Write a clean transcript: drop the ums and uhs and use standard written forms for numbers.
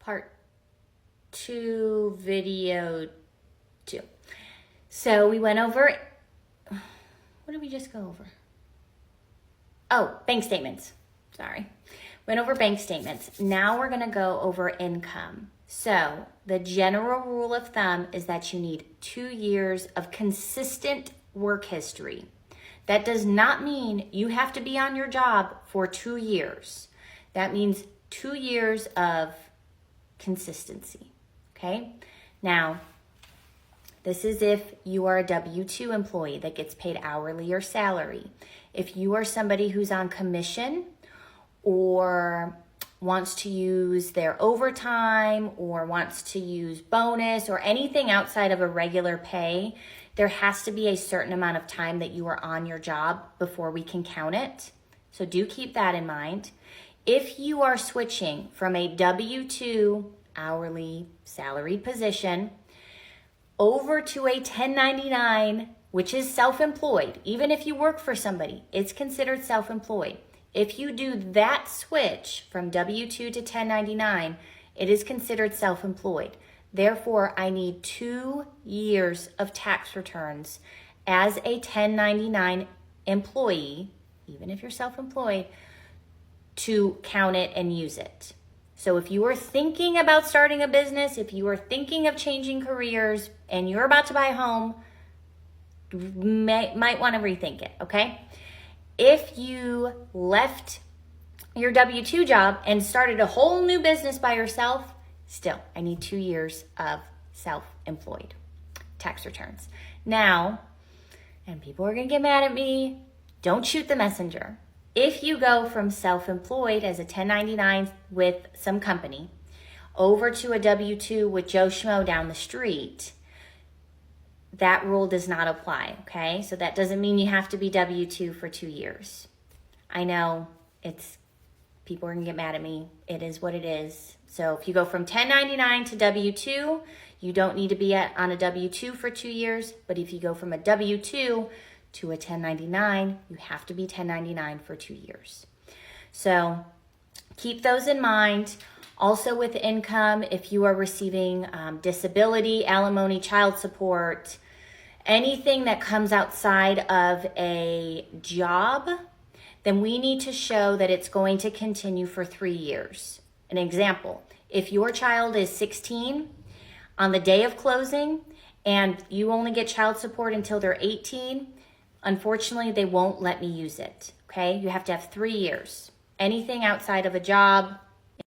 part 2, video 2. So we went over, what did we just go over? Oh, bank statements. Sorry. Went over bank statements. Now we're going to go over income. So the general rule of thumb is that you need 2 years of consistent work history. That does not mean you have to be on your job for 2 years. That means 2 years of consistency. Okay? Now, this is if you are a W-2 employee that gets paid hourly or salary. If you are somebody who's on commission or wants to use their overtime or wants to use bonus or anything outside of a regular pay, there has to be a certain amount of time that you are on your job before we can count it. So do keep that in mind. If you are switching from a W-2 hourly salary position over to a 1099, which is self-employed, even if you work for somebody, it's considered self-employed. If you do that switch from W-2 to 1099, it is considered self-employed. Therefore, I need 2 years of tax returns as a 1099 employee, even if you're self-employed, to count it and use it. So if you are thinking about starting a business, if you are thinking of changing careers, and you're about to buy a home, might want to rethink it, okay? If you left your W-2 job and started a whole new business by yourself, still, I need 2 years of self-employed tax returns. Now, and people are going to get mad at me, don't shoot the messenger. If you go from self-employed as a 1099 with some company over to a W-2 with Joe Schmo down the street, that rule does not apply, okay? So that doesn't mean you have to be W-2 for 2 years. I know people are going to get mad at me. It is what it is. So if you go from 1099 to W-2, you don't need to be on a W-2 for 2 years. But if you go from a W-2 to a 1099, you have to be 1099 for 2 years. So keep those in mind. Also with income, if you are receiving disability, alimony, child support, anything that comes outside of a job, then we need to show that it's going to continue for 3 years. An example, if your child is 16 on the day of closing and you only get child support until they're 18, unfortunately, they won't let me use it, okay? You have to have 3 years. Anything outside of a job,